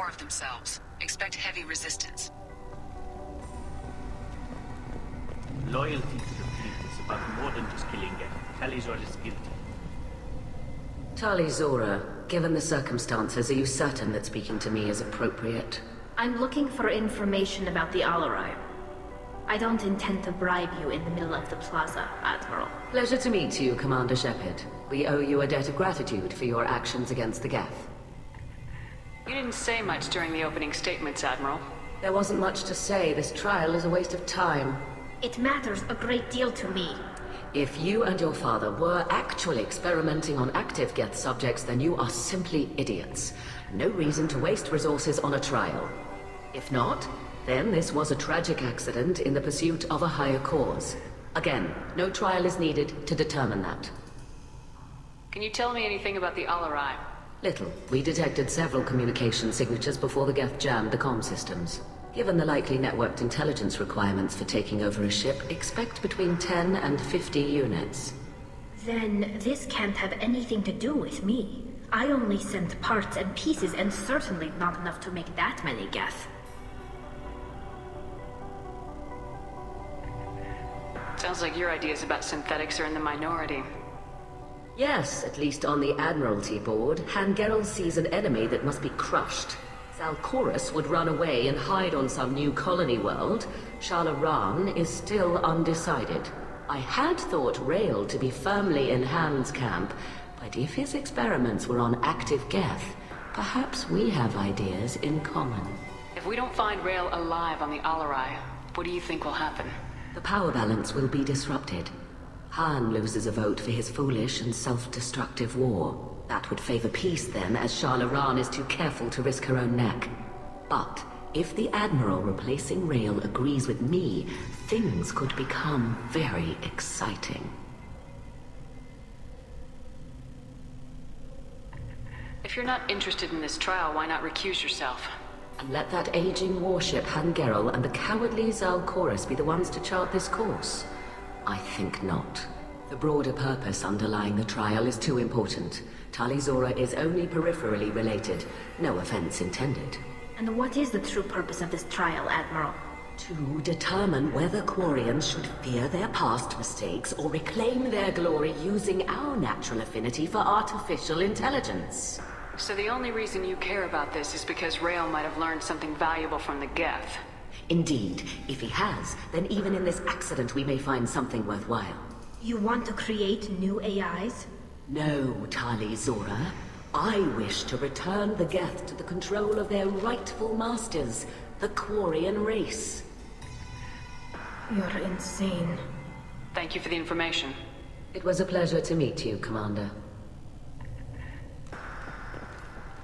more of themselves. Expect heavy resistance. Loyalty to the fleet is about more than just killing them. Talizor is guilty. Tali Zora, given the circumstances, are you certain that speaking to me is appropriate? I'm looking for information about the Alarai. I don't intend to bribe you in the middle of the plaza, Admiral. Pleasure to meet you, Commander Shepard. We owe you a debt of gratitude for your actions against the Geth. You didn't say much during the opening statements, Admiral. There wasn't much to say. This trial is a waste of time. It matters a great deal to me. If you and your father were actually experimenting on active Geth subjects, then you are simply idiots. No reason to waste resources on a trial. If not, then this was a tragic accident in the pursuit of a higher cause. Again, no trial is needed to determine that. Can you tell me anything about the Alarai? Little. We detected several communication signatures before the Geth jammed the comm systems. Given the likely networked intelligence requirements for taking over a ship, expect between 10 and 50 units. Then this can't have anything to do with me. I only sent parts and pieces, and certainly not enough to make that many Geth. Sounds like your ideas about synthetics are in the minority. Yes, at least on the Admiralty board, Hangerel sees an enemy that must be crushed. Zalcorus would run away and hide on some new colony world. Shalaran is still undecided. I had thought Rail to be firmly in Han's camp, but if his experiments were on active Geth, perhaps we have ideas in common. If we don't find Rail alive on the Alarai, what do you think will happen? The power balance will be disrupted. Han loses a vote for his foolish and self-destructive war. That would favor peace then, as Shalaran is too careful to risk her own neck. But if the Admiral replacing Rail agrees with me, things could become very exciting. If you're not interested in this trial, why not recuse yourself? And let that aging warship Hangerel and the cowardly Zalcorus be the ones to chart this course? I think not. The broader purpose underlying the trial is too important. Tali Zora is only peripherally related. No offense intended. And what is the true purpose of this trial, Admiral? To determine whether Quarians should fear their past mistakes or reclaim their glory using our natural affinity for artificial intelligence. So the only reason you care about this is because Rail might have learned something valuable from the Geth. Indeed. If he has, then even in this accident we may find something worthwhile. You want to create new AIs? No, Tali Zora. I wish to return the Geth to the control of their rightful masters, the Quarian race. You're insane. Thank you for the information. It was a pleasure to meet you, Commander.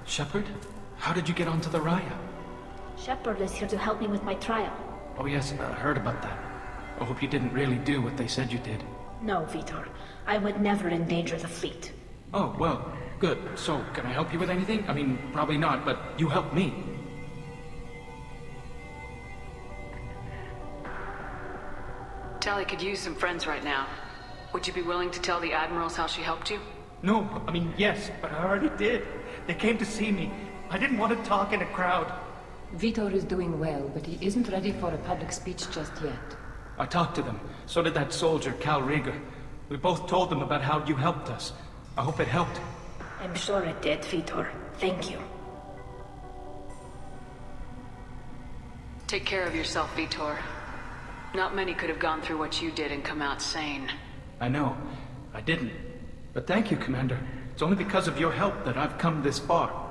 Shepard? How did you get onto the Raya? Shepard is here to help me with my trial. Oh yes, I heard about that. I hope you didn't really do what they said you did. No, Vitor. I would never endanger the fleet. Oh, well, good. So, can I help you with anything? I mean, probably not, but you helped me. Tali could use some friends right now. Would you be willing to tell the Admirals how she helped you? No, I mean, yes, but I already did. They came to see me. I didn't want to talk in a crowd. Vitor is doing well, but he isn't ready for a public speech just yet. I talked to them. So did that soldier, Cal Rieger. We both told them about how you helped us. I hope it helped. I'm sure it did, Vitor. Thank you. Take care of yourself, Vitor. Not many could have gone through what you did and come out sane. I know. I didn't. But thank you, Commander. It's only because of your help that I've come this far.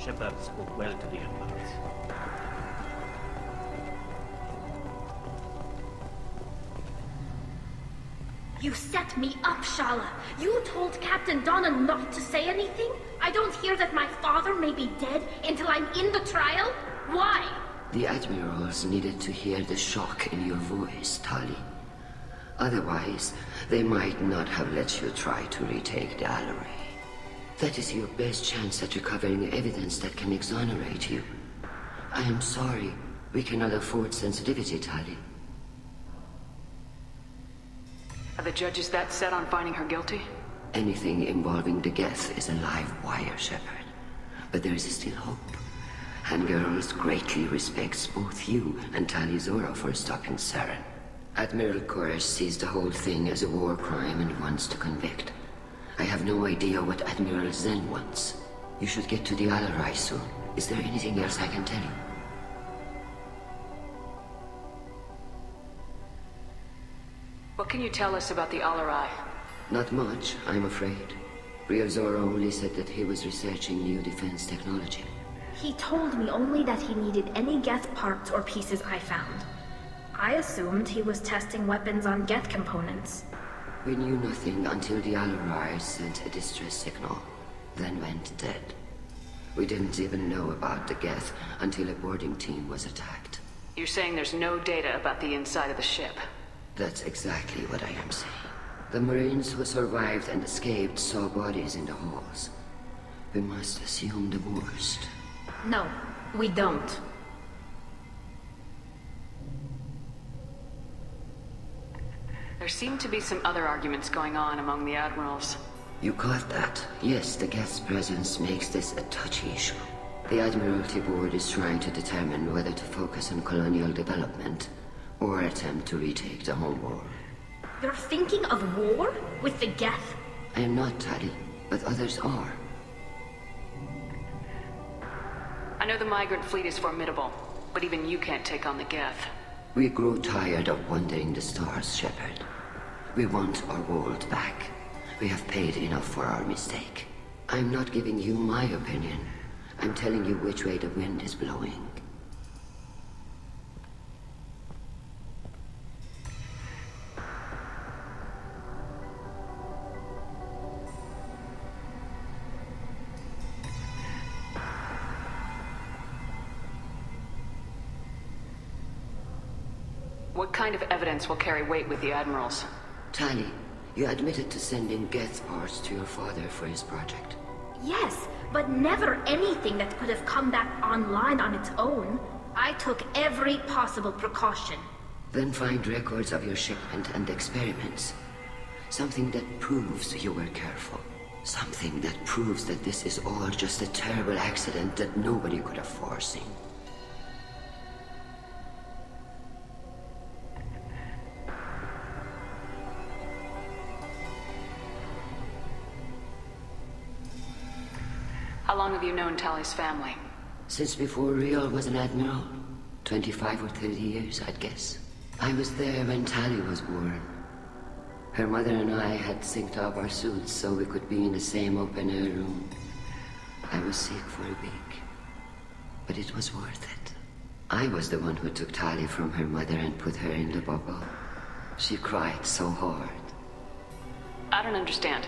Shepard spoke well to the Admirals. You set me up, Shala. You told Captain Donna not to say anything? I don't hear that my father may be dead until I'm in the trial? Why? The Admirals needed to hear the shock in your voice, Tali. Otherwise, they might not have let you try to retake the Alarai. That is your best chance at recovering evidence that can exonerate you. I am sorry. We cannot afford sensitivity, Tali. Are the judges that set on finding her guilty? Anything involving the Geth is a live wire, Shepard. but there is still hope. Hangirls greatly respects both you and Tali Zora for stopping Saren. Admiral Koresh sees the whole thing as a war crime and wants to convict. I have no idea what Admiral Zen wants. You should get to the Alarai soon. Is there anything else I can tell you? What can you tell us about the Alarai? Not much, I'm afraid. Real Zora only said that he was researching new defense technology. He told me only that he needed any Geth parts or pieces I found. I assumed he was testing weapons on Geth components. We knew nothing until the Alarai sent a distress signal, then went dead. We didn't even know about the Geth until a boarding team was attacked. You're saying there's no data about the inside of the ship? That's exactly what I am saying. The Marines who survived and escaped saw bodies in the halls. We must assume the worst. No, we don't. There seem to be some other arguments going on among the admirals. You caught that? Yes, the Geth's presence makes this a touchy issue. The Admiralty Board is trying to determine whether to focus on colonial development or attempt to retake the homeworld. You're thinking of war? With the Geth? I am not, Tali, but others are. I know the migrant fleet is formidable, but even you can't take on the Geth. We grow tired of wandering the stars, Shepard. We want our world back. We have paid enough for our mistake. I'm not giving you my opinion. I'm telling you which way the wind is blowing. What kind of evidence will carry weight with the admirals? Tali, you admitted to sending Geth parts to your father for his project. Yes, but never anything that could have come back online on its own. I took every possible precaution. Then find records of your shipment and experiments. Something that proves you were careful. Something that proves that this is all just a terrible accident that nobody could have foreseen. How long have you known Tali's family? Since before Riel was an admiral. 25 or 30 years, I'd guess. I was there when Tali was born. Her mother and I had synced up our suits so we could be in the same open-air room. I was sick for a week, but it was worth it. I was the one who took Tali from her mother and put her in the bubble. She cried so hard. I don't understand.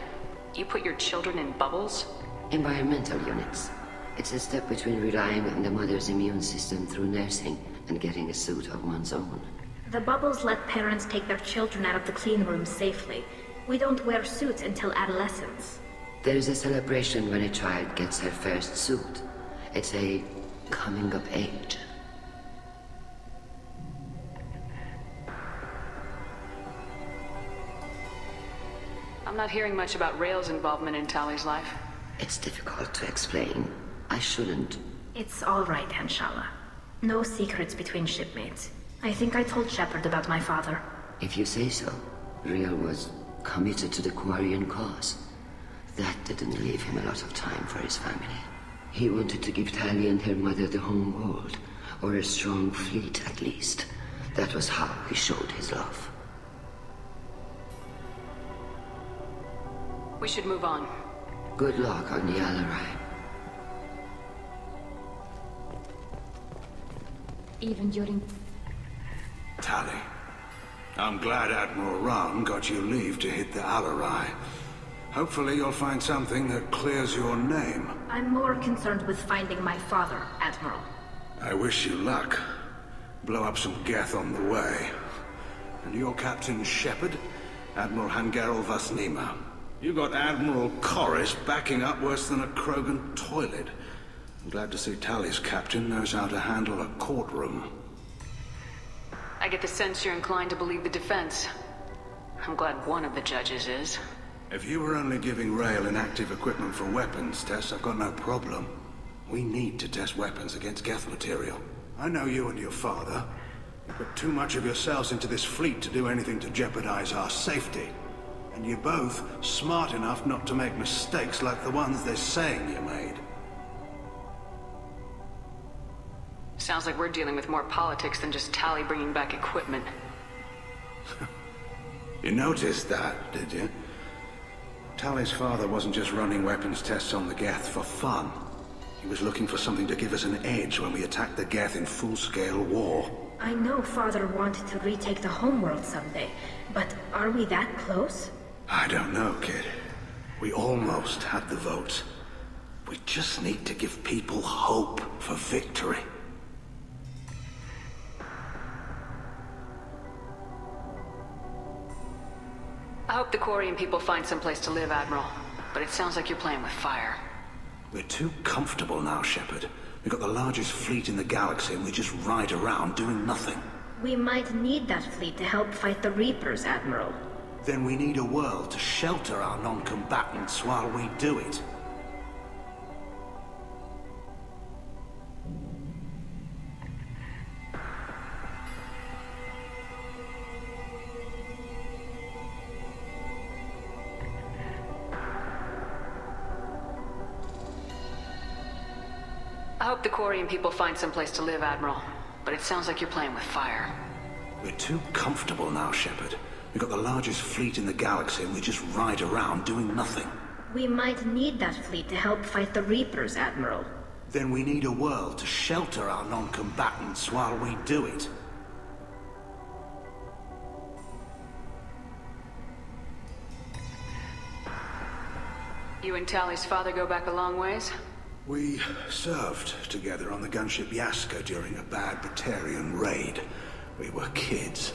You put your children in bubbles? Environmental units. It's a step between relying on the mother's immune system through nursing and getting a suit of one's own. The bubbles let parents take their children out of the clean room safely. We don't wear suits until adolescence. There is a celebration when a child gets her first suit. It's a coming of age. I'm not hearing much about Rael's involvement in Tali's life. It's difficult to explain. I shouldn't. It's all right, Anshala. No secrets between shipmates. I think I told Shepard about my father. If you say so. Riel was committed to the Quarian cause. That didn't leave him a lot of time for his family. He wanted to give Tali and her mother the home world, or a strong fleet at least. That was how he showed his love. We should move on. Good luck on the Alarai. Even during... Tali, I'm glad Admiral Ram got you leave to hit the Alarai. Hopefully you'll find something that clears your name. I'm more concerned with finding my father, Admiral. I wish you luck. Blow up some Geth on the way. And your Captain Shepard, Admiral Hangarel Vasnima. You got Admiral Koresh backing up worse than a Krogan toilet. I'm glad to see Tali's captain knows how to handle a courtroom. I get the sense you're inclined to believe the defense. I'm glad one of the judges is. If you were only giving Rael inactive equipment for weapons tests, I've got no problem. We need to test weapons against Geth material. I know you and your father. You put too much of yourselves into this fleet to do anything to jeopardize our safety. And you're both smart enough not to make mistakes like the ones they're saying you made. Sounds like we're dealing with more politics than just Tali bringing back equipment. You noticed that, did you? Tali's father wasn't just running weapons tests on the Geth for fun. He was looking for something to give us an edge when we attacked the Geth in full-scale war. I know Father wanted to retake the homeworld someday, but are we that close? I don't know, kid. We almost had the votes. We just need to give people hope for victory. I hope the Quarian people find someplace to live, Admiral. But it sounds like you're playing with fire. We're too comfortable now, Shepard. We've got the largest fleet in the galaxy and we just ride around doing nothing. We might need that fleet to help fight the Reapers, Admiral. Then we need a world to shelter our non-combatants while we do it. I hope the Quarian people find someplace to live, Admiral. But it sounds like you're playing with fire. We're too comfortable now, Shepard. We've got the largest fleet in the galaxy and we just ride around doing nothing. We might need that fleet to help fight the Reapers, Admiral. Then we need a world to shelter our non-combatants while we do it. You and Tali's father go back a long ways? We served together on the gunship Yaska during a bad Batarian raid. We were kids,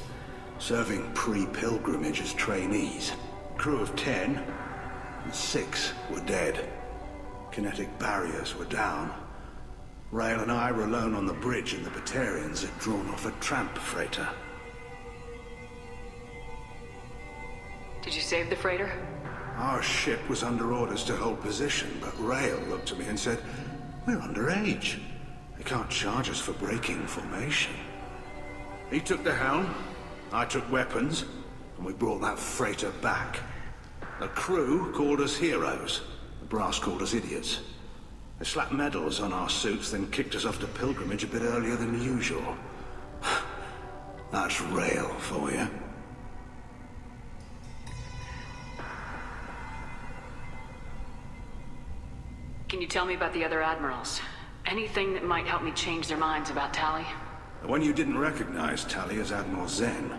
serving pre-pilgrimage as trainees. Crew of 10, and 6 were dead. Kinetic barriers were down. Rail and I were alone on the bridge and the Batarians had drawn off a tramp freighter. Did you save the freighter? Our ship was under orders to hold position, but Rail looked at me and said, "We're underage. They can't charge us for breaking formation." He took the helm, I took weapons, and we brought that freighter back. The crew called us heroes. The brass called us idiots. They slapped medals on our suits, then kicked us off to pilgrimage a bit earlier than usual. That's Rail for you. Can you tell me about the other admirals? Anything that might help me change their minds about Tali? The one you didn't recognize, Tali, is Admiral Zen.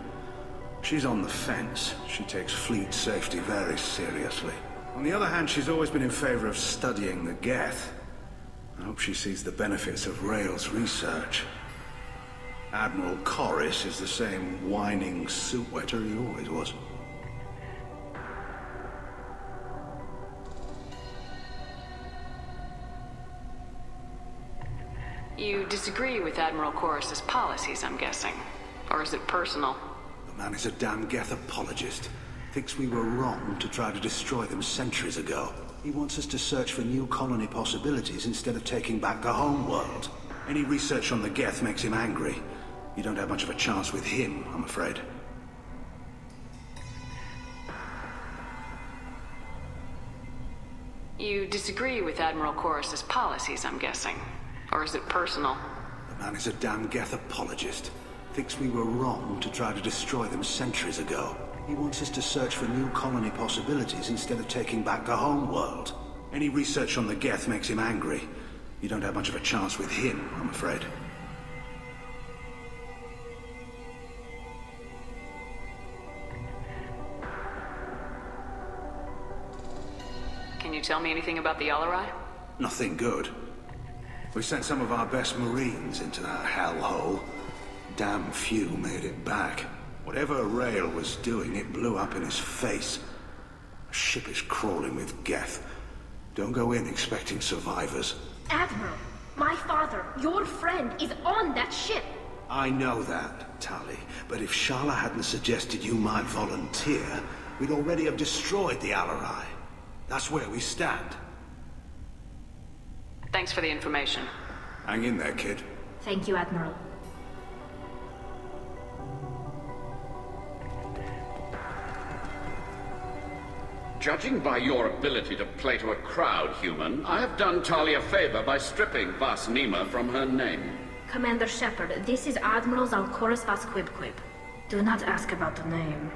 She's on the fence. She takes fleet safety very seriously. On the other hand, she's always been in favor of studying the Geth. I hope she sees the benefits of Rail's research. Admiral Corris is the same whining suit wetter he always was. You disagree with Admiral Corris's policies, I'm guessing. Or is it personal? The man is a damn Geth apologist. Thinks we were wrong to try to destroy them centuries ago. He wants us to search for new colony possibilities instead of taking back the home world. Any research on the Geth makes him angry. You don't have much of a chance with him, I'm afraid. You disagree with Admiral Corris's policies, I'm guessing. Or is it personal? The man is a damn Geth apologist. Thinks we were wrong to try to destroy them centuries ago. He wants us to search for new colony possibilities instead of taking back the home world. Any research on the Geth makes him angry. You don't have much of a chance with him, I'm afraid. Can you tell me anything about the Liara? Nothing good. We sent some of our best Marines into that hellhole. Damn few made it back. Whatever Rail was doing, it blew up in his face. A ship is crawling with Geth. Don't go in expecting survivors. Admiral, my father, your friend, is on that ship. I know that, Tali, but if Shala hadn't suggested you might volunteer, we'd already have destroyed the Liara. That's where we stand. Thanks for the information. Hang in there, kid. Thank you, Admiral. Judging by your ability to play to a crowd, human, I have done Tali a favor by stripping Vas Nima from her name. Commander Shepard, this is Admiral Zalkoris Vas Quib. Do not ask about the name.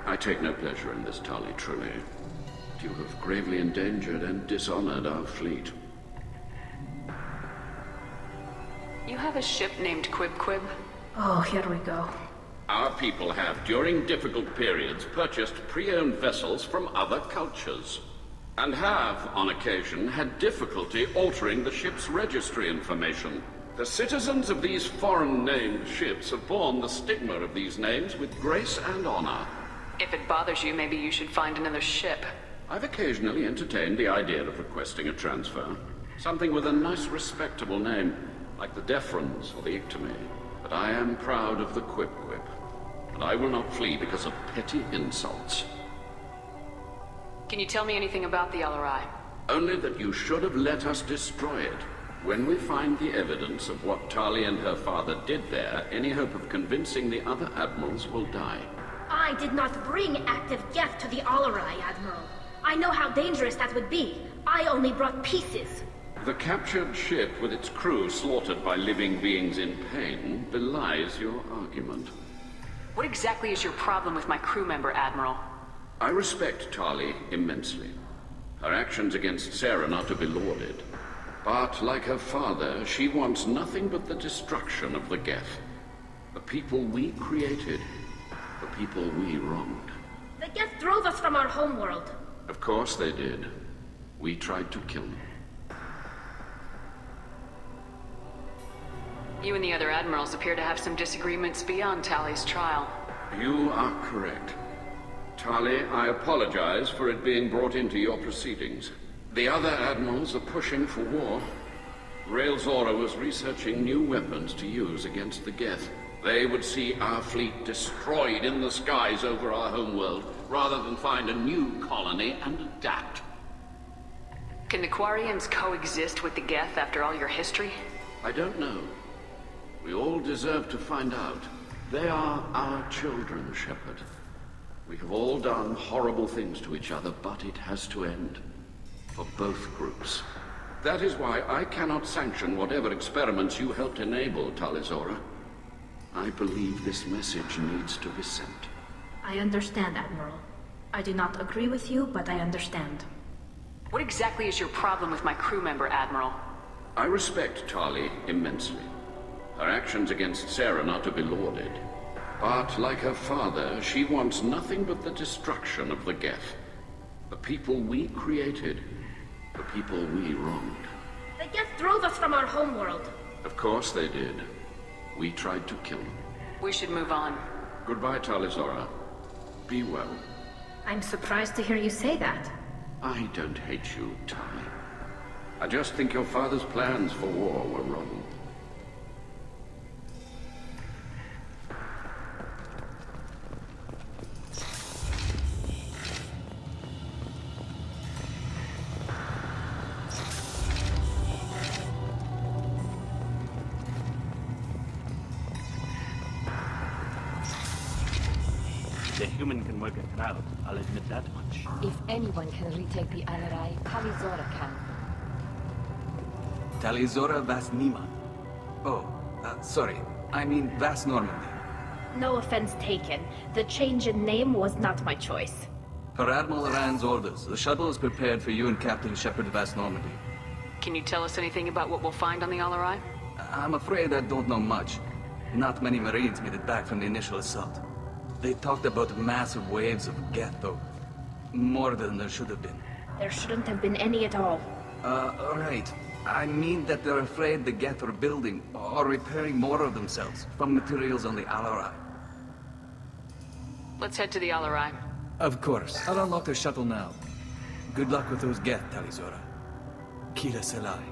I take no pleasure in this, Tali, truly. You have gravely endangered and dishonored our fleet. You have a ship named Quib? Oh, here we go. Our people have, during difficult periods, purchased pre-owned vessels from other cultures, and have, on occasion, had difficulty altering the ship's registry information. The citizens of these foreign-named ships have borne the stigma of these names with grace and honor. If it bothers you, maybe you should find another ship. I've occasionally entertained the idea of requesting a transfer. Something with a nice, respectable name, like the Deferens or the Ictomy. But I am proud of the Quib, and I will not flee because of petty insults. Can you tell me anything about the LRI? Only that you should have let us destroy it. When we find the evidence of what Tali and her father did there, any hope of convincing the other admirals will die. I did not bring active Geth to the Alarai, Admiral. I know how dangerous that would be. I only brought pieces. The captured ship with its crew slaughtered by living beings in pain belies your argument. What exactly is your problem with my crew member, Admiral? I respect Tali immensely. Her actions against Sarah are to be lauded. But like her father, she wants nothing but the destruction of the Geth. The people we created. The people we wronged. The Geth drove us from our homeworld. Of course they did. We tried to kill them. You and the other admirals appear to have some disagreements beyond Tali's trial. You are correct. Tali, I apologize for it being brought into your proceedings. The other admirals are pushing for war. Rael'Zora was researching new weapons to use against the Geth. They would see our fleet destroyed in the skies over our homeworld, rather than find a new colony and adapt. Can the Quarians coexist with the Geth after all your history? I don't know. We all deserve to find out. They are our children, Shepard. We have all done horrible things to each other, but it has to end. For both groups. That is why I cannot sanction whatever experiments you helped enable, Talizora. I believe this message needs to be sent. I understand, Admiral. I do not agree with you, but I understand. What exactly is your problem with my crew member, Admiral? I respect Tali immensely. Her actions against Sarah are to be lauded. But like her father, she wants nothing but the destruction of the Geth. The people we created. The people we wronged. The Geth drove us from our homeworld. Of course they did. We tried to kill them. We should move on. Goodbye, Talizora. Be well. I'm surprised to hear you say that. I don't hate you, Tali. I just think your father's plans for war were wrong. The human can work a crowd, I'll admit that much. If anyone can retake the Alarai, Talizora can. Talizora Vas Nima. Oh, sorry. I mean Vas Normandy. No offense taken. The change in name was not my choice. Per Admiral Rand's orders, the shuttle is prepared for you and Captain Shepard Vas Normandy. Can you tell us anything about what we'll find on the LRI? I'm afraid I don't know much. Not many Marines made it back from the initial assault. They talked about massive waves of Geth, though. More than there should have been. There shouldn't have been any at all. Right. I mean that they're afraid the Geth are building or repairing more of themselves from materials on the Alarai. Let's head to the LRI. Of course. I'll unlock the shuttle now. Good luck with those Geth, Talizora. Kila Selai.